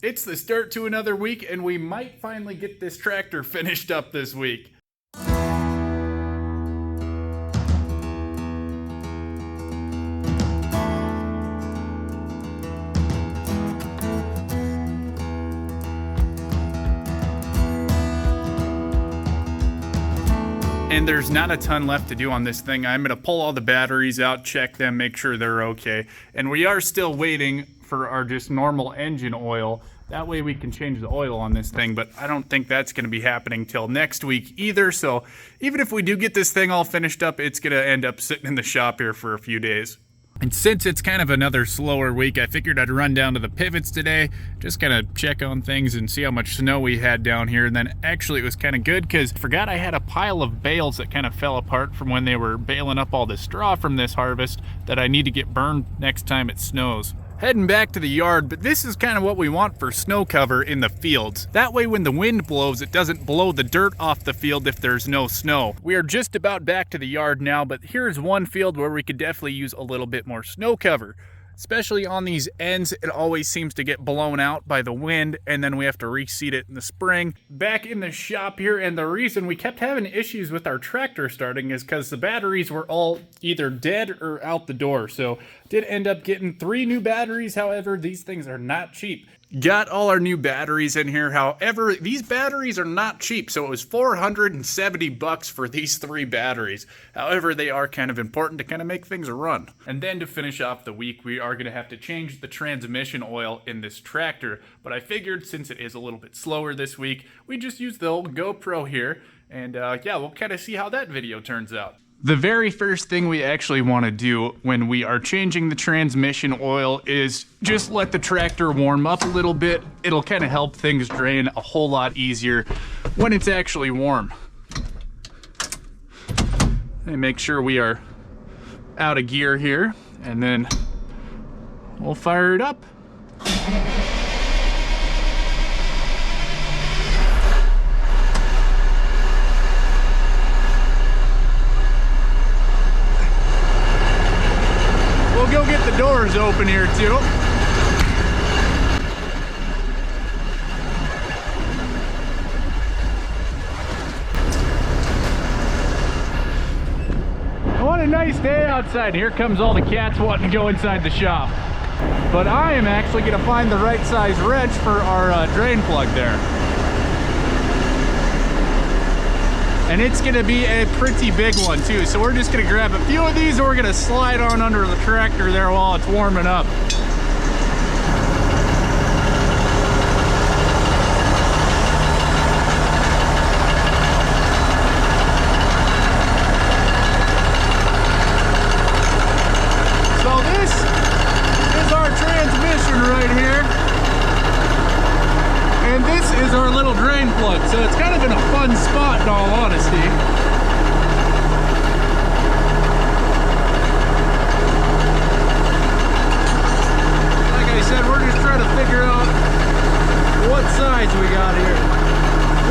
It's the start to another week, and we might finally get this tractor finished up this week. And there's not a ton left to do on this thing. I'm going to pull all the batteries out, check them, make sure they're okay. And we are still waiting for our just normal engine oil. That way we can change the oil on this thing, but I don't think that's going to be happening till next week either. So even if we do get this thing all finished up, it's going to end up sitting in the shop here for a few days. And since it's kind of another slower week, I figured I'd run down to the pivots today, just kind of check on things and see how much snow we had down here. And then actually it was kind of good because I forgot I had a pile of bales that kind of fell apart from when they were baling up all the straw from this harvest that I need to get burned next time it snows. Heading back to the yard, but this is kind of what we want for snow cover in the fields. That way when the wind blows, it doesn't blow the dirt off the field if there's no snow. We are just about back to the yard now, but here's one field where we could definitely use a little bit more snow cover. Especially on these ends, it always seems to get blown out by the wind, and then we have to reseed it in the spring. Back in the shop here, and the reason we kept having issues with our tractor starting is because the batteries were all either dead or out the door. So did end up getting 3 new batteries. However, these things are not cheap. Got all our new batteries in here. However, these batteries are not cheap, so it was $470 for these 3 batteries. However, they are kind of important to kind of make things run. And then to finish off the week, we are going to have to change the transmission oil in this tractor. But I figured since it is a little bit slower this week, we just use the old GoPro here. And yeah, we'll kind of see how that video turns out. The very first thing we actually want to do when we are changing the transmission oil is just let the tractor warm up a little bit. It'll kind of help things drain a whole lot easier when it's actually warm. And make sure we are out of gear here, and then we'll fire it up. Go get the doors open here too. What a nice day outside. Here comes all the cats wanting to go inside the shop. But I am actually going to find the right size wrench for our drain plug there. And it's gonna be a pretty big one too. So we're just gonna grab a few of these and we're gonna slide on under the tractor there while it's warming up. So this is our transmission right here. And this is our little drain plug, so it's kind of in a fun spot in all honesty. Like I said, we're just trying to figure out what size we got here.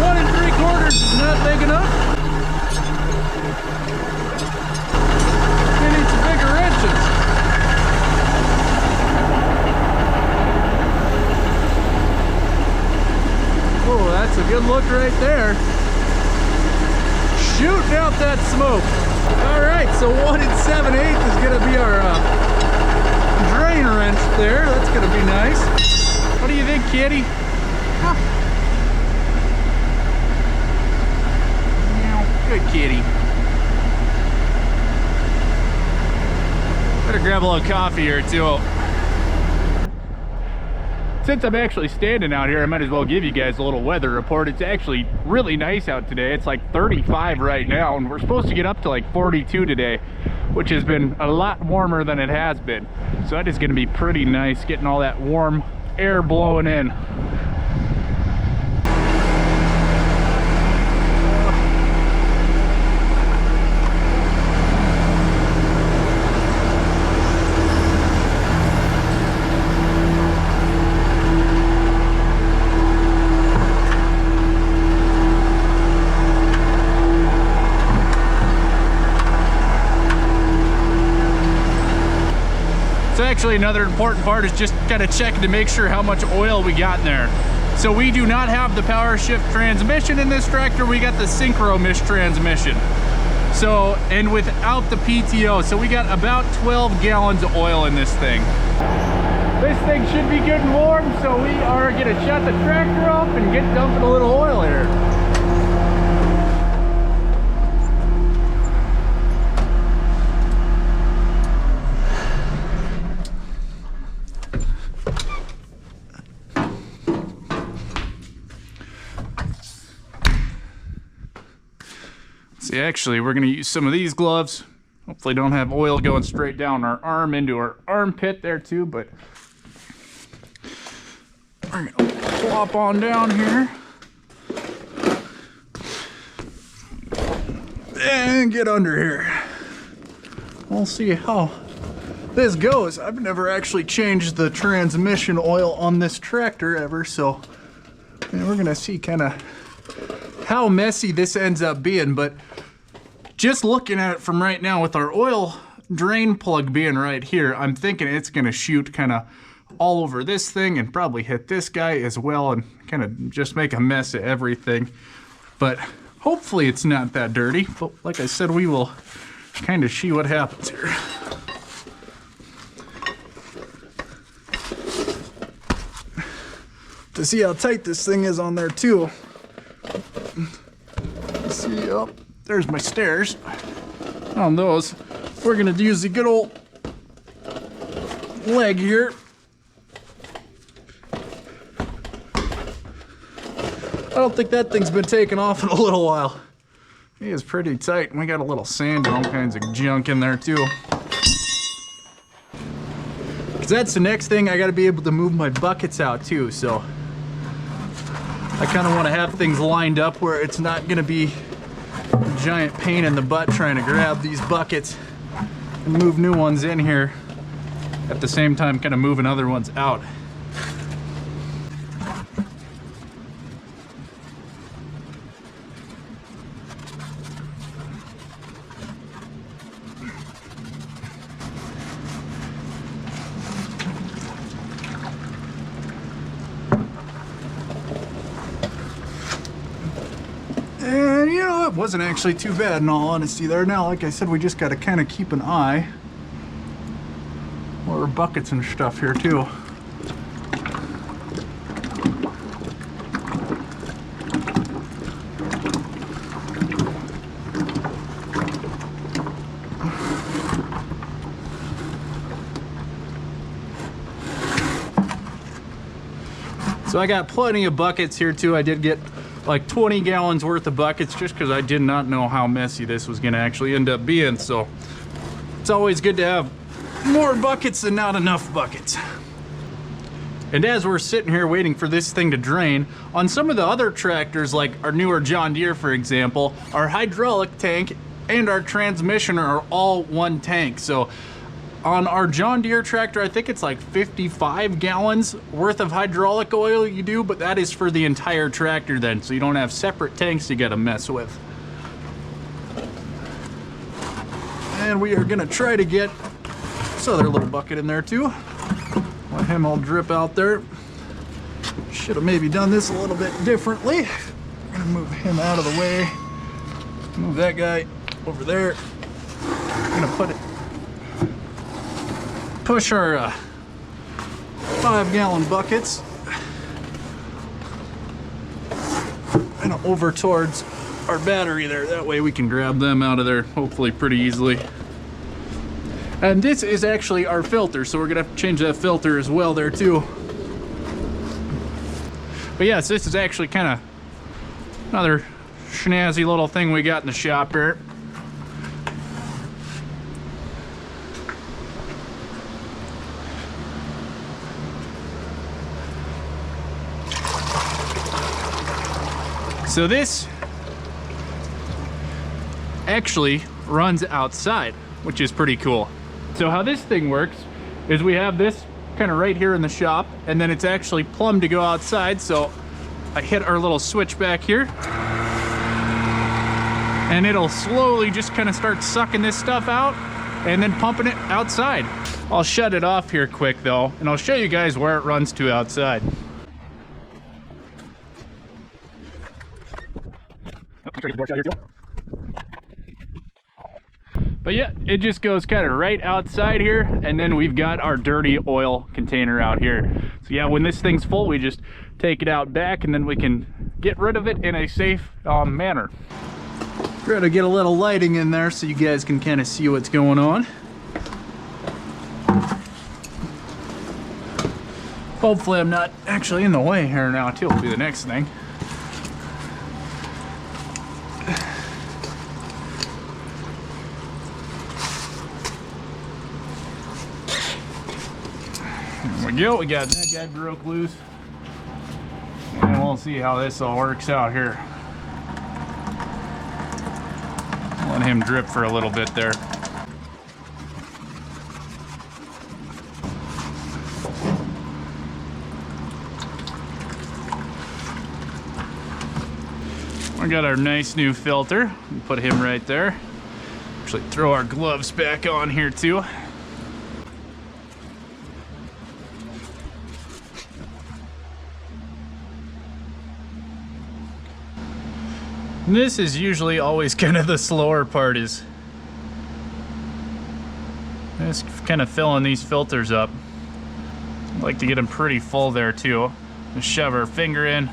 1 3/4 is not big enough. We need some bigger wrenches. Oh, that's a good look right there. Shooting out that smoke. All right, so 1 7/8 is gonna be our drain wrench there. That's gonna be nice. What do you think, kitty? Huh. Good kitty. Better grab a little coffee here too. Since I'm actually standing out here, I might as well give you guys a little weather report. It's actually really nice out today. It's like 35 right now, and we're supposed to get up to like 42 today, which has been a lot warmer than it has been. So that is going to be pretty nice, getting all that warm air blowing in. actually another important part is just kind of checking to make sure how much oil we got in there. So we do not have the power shift transmission in this tractor, we got the Synchro-Mish transmission. So, and without the PTO, so we got about 12 gallons of oil in this thing. This thing should be good and warm, so we are gonna shut the tractor off and get dumping a little oil here. See, actually, we're gonna use some of these gloves. Hopefully don't have oil going straight down our arm into our armpit there too, but we're gonna plop on down here. And get under here. We'll see how this goes. I've never actually changed the transmission oil on this tractor ever, so we're gonna see kind of how messy this ends up being, but just looking at it from right now with our oil drain plug being right here, I'm thinking it's gonna shoot kind of all over this thing and probably hit this guy as well and kind of just make a mess of everything. But hopefully it's not that dirty. But like I said, we will kind of see what happens here. To see how tight this thing is on there too. See, oh, there's my stairs. On those, we're gonna use the good old leg here. I don't think that thing's been taken off in a little while. It is pretty tight, and we got a little sand and all kinds of junk in there too. Cause that's the next thing, I gotta be able to move my buckets out too, so I kind of want to have things lined up where it's not gonna be a giant pain in the butt trying to grab these buckets and move new ones in here at the same time kind of moving other ones out. And you know, it wasn't actually too bad in all honesty there. Now, like I said, we just got to kind of keep an eye on our buckets and stuff here too. So I got plenty of buckets here too. I did get like 20 gallons worth of buckets just because I did not know how messy this was gonna actually end up being. So it's always good to have more buckets than not enough buckets. And as we're sitting here waiting for this thing to drain, on some of the other tractors, like our newer John Deere, for example, our hydraulic tank and our transmission are all one tank. So on our John Deere tractor, I think it's like 55 gallons worth of hydraulic oil you do, but that is for the entire tractor then, so you don't have separate tanks you gotta mess with. And we are gonna try to get this other little bucket in there too. Let him all drip out there. Should have maybe done this a little bit differently. I'm gonna move him out of the way. Move that guy over there. I'm gonna put it, push our 5-gallon buckets and over towards our battery there. That way we can grab them out of there hopefully pretty easily. And this is actually our filter, so we're gonna have to change that filter as well there too. But yes, this is actually kind of another snazzy little thing we got in the shop here. So this actually runs outside, which is pretty cool. So how this thing works is we have this kind of right here in the shop, and then it's actually plumbed to go outside. So I hit our little switch back here, and it'll slowly just kind of start sucking this stuff out and then pumping it outside. I'll shut it off here quick though, and I'll show you guys where it runs to outside. But yeah, it just goes kind of right outside here, and then we've got our dirty oil container out here. So yeah, when this thing's full, we just take it out back, and then we can get rid of it in a safe manner. Try to get a little lighting in there so you guys can kind of see what's going on. Hopefully I'm not actually in the way here now too, will be the next thing. There we go, we got that guy broke loose. And we'll see how this all works out here. Let him drip for a little bit there. We got our nice new filter. We'll put him right there. Actually throw our gloves back on here too. And this is usually always kind of the slower part, is just kind of filling these filters up. I like to get them pretty full there too. Just shove our finger in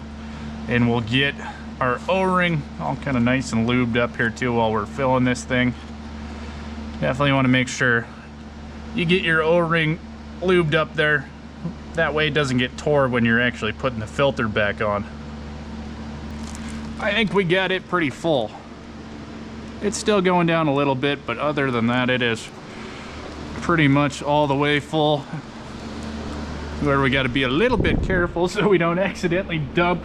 and we'll get our O-ring all kind of nice and lubed up here too while we're filling this thing. Definitely want to make sure you get your O-ring lubed up there. That way it doesn't get tore when you're actually putting the filter back on. I think we got it pretty full. It's still going down a little bit, but other than that, it is pretty much all the way full. Where we got to be a little bit careful so we don't accidentally dump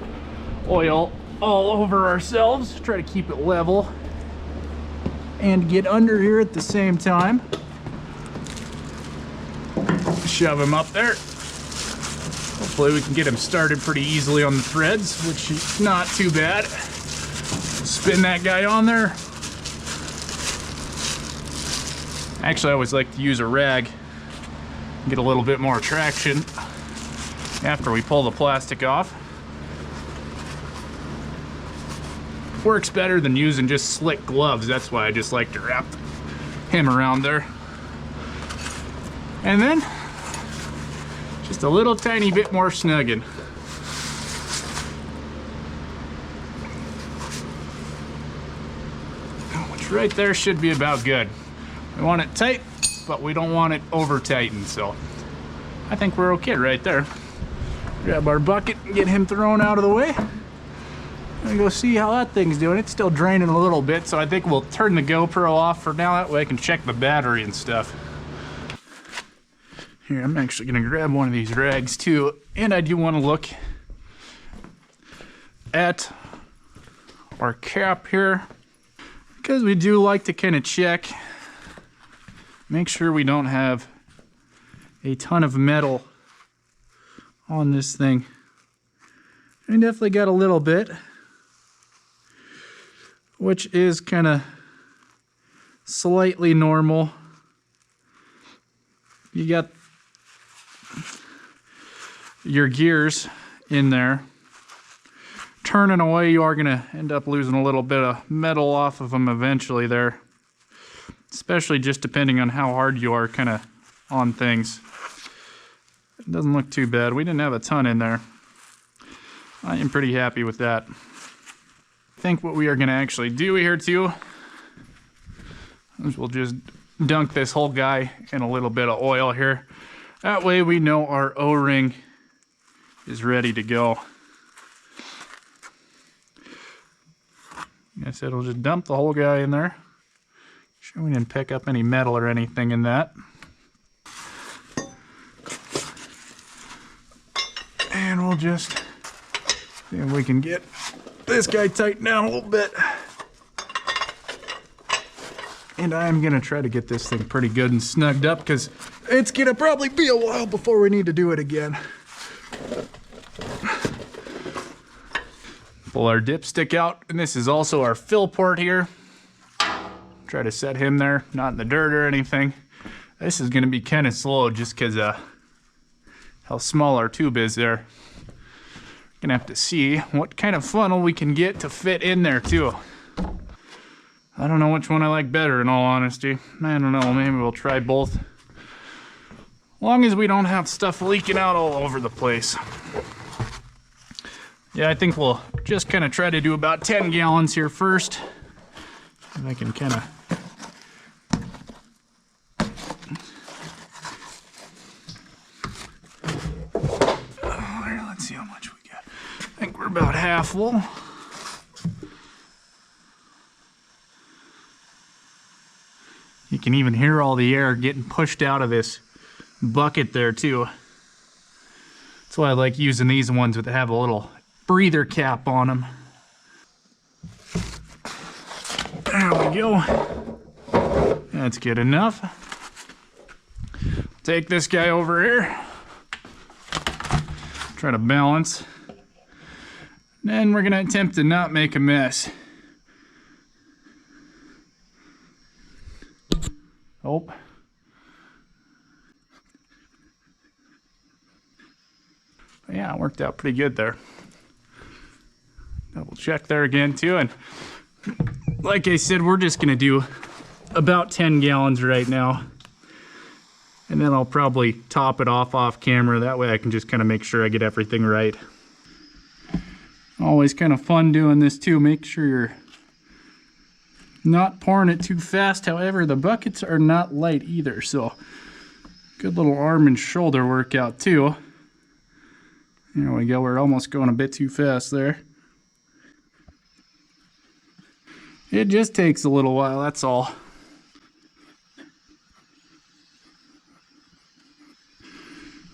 oil all over ourselves. Try to keep it level and get under here at the same time. Shove him up there. Hopefully we can get him started pretty easily on the threads, which is not too bad. Spin that guy on there. Actually, I always like to use a rag, get a little bit more traction after we pull the plastic off. Works better than using just slick gloves. That's why I just like to wrap him around there. And then just a little tiny bit more snugging. Which right there should be about good. We want it tight, but we don't want it over tightened, so I think we're okay right there. Grab our bucket and get him thrown out of the way. And go see how that thing's doing. It's still draining a little bit, so I think we'll turn the GoPro off for now. That way I can check the battery and stuff. Here, I'm actually gonna grab one of these rags too, and I do want to look at our cap here, because we do like to kind of check, make sure we don't have a ton of metal on this thing. We definitely got a little bit, which is kind of slightly normal. You got your gears in there. Turning away, you are going to end up losing a little bit of metal off of them eventually there. Especially just depending on how hard you are kind of on things. It doesn't look too bad. We didn't have a ton in there. I am pretty happy with that. I think what we are going to actually do here too is we'll just dunk this whole guy in a little bit of oil here. That way we know our O-ring is ready to go. Like I said, we'll just dump the whole guy in there. Sure we didn't pick up any metal or anything in that. And we'll just see if we can get this guy tightened down a little bit. And I'm gonna try to get this thing pretty good and snugged up, because it's gonna probably be a while before we need to do it again. Pull our dipstick out, and this is also our fill port here. Try to set him there, not in the dirt or anything. This is going to be kind of slow just because how small our tube is there. Gonna have to see what kind of funnel we can get to fit in there too. I don't know which one I like better in all honesty. I don't know, maybe we'll try both. As long as we don't have stuff leaking out all over the place. Yeah, I think we'll just kind of try to do about 10 gallons here first. And I can kind of... let's see how much we got. I think we're about half full. You can even hear all the air getting pushed out of this bucket there too. That's why I like using these ones that have a little breather cap on them. There we go. That's good enough. Take this guy over here. Try to balance. Then we're gonna attempt to not make a mess. Oh. Yeah, it worked out pretty good there. Double check there again too, and like I said, we're just gonna do about 10 gallons right now. And then I'll probably top it off camera. That way I can just kind of make sure I get everything right. Always kind of fun doing this too. Make sure you're not pouring it too fast. However, the buckets are not light either, so good little arm and shoulder workout too. There we go. We're almost going a bit too fast there. It just takes a little while, that's all.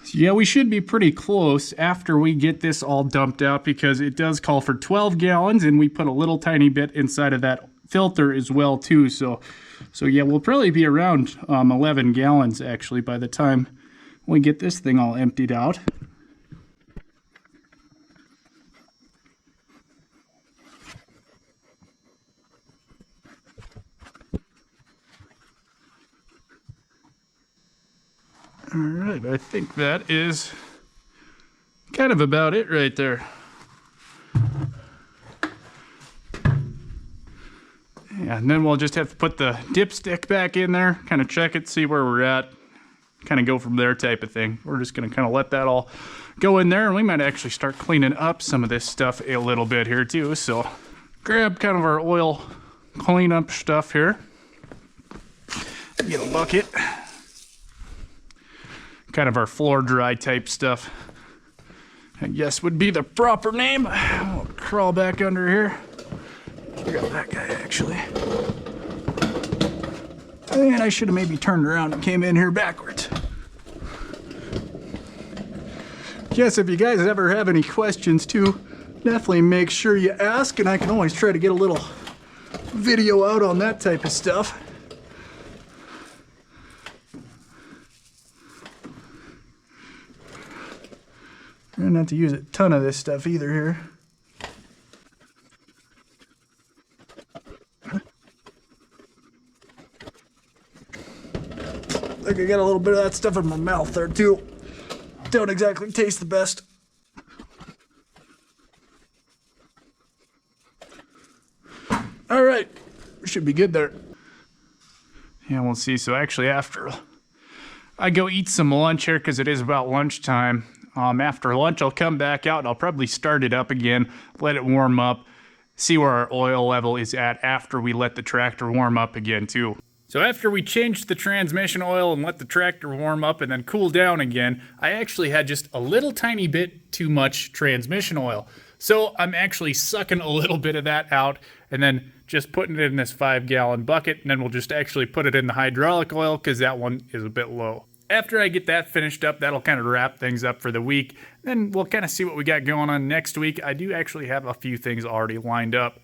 So yeah, we should be pretty close after we get this all dumped out, because it does call for 12 gallons and we put a little tiny bit inside of that filter as well too. So yeah, we'll probably be around 11 gallons actually by the time we get this thing all emptied out. All right, I think that is kind of about it right there. Yeah, and then we'll just have to put the dipstick back in there, kind of check it, see where we're at, kind of go from there type of thing. We're just going to kind of let that all go in there, and we might actually start cleaning up some of this stuff a little bit here too. So grab kind of our oil cleanup stuff here. Get a bucket. Kind of our floor dry type stuff, I guess would be the proper name. I'll crawl back under here. Grab that guy actually. And I should have maybe turned around and came in here backwards. Yes, if you guys ever have any questions too, definitely make sure you ask, and I can always try to get a little video out on that type of stuff. Try not to use a ton of this stuff either here. Like I got a little bit of that stuff in my mouth there too. Don't exactly taste the best. All right, we should be good there. Yeah, we'll see. So actually after I go eat some lunch here, because it is about lunchtime, after lunch I'll come back out and I'll probably start it up again, let it warm up, see where our oil level is at after we let the tractor warm up again too. So after we changed the transmission oil and let the tractor warm up and then cool down again, I actually had just a little tiny bit too much transmission oil. So I'm actually sucking a little bit of that out and then just putting it in this 5-gallon bucket, and then we'll just actually put it in the hydraulic oil because that one is a bit low. After I get that finished up, that'll kind of wrap things up for the week. Then we'll kind of see what we got going on next week. I do actually have a few things already lined up.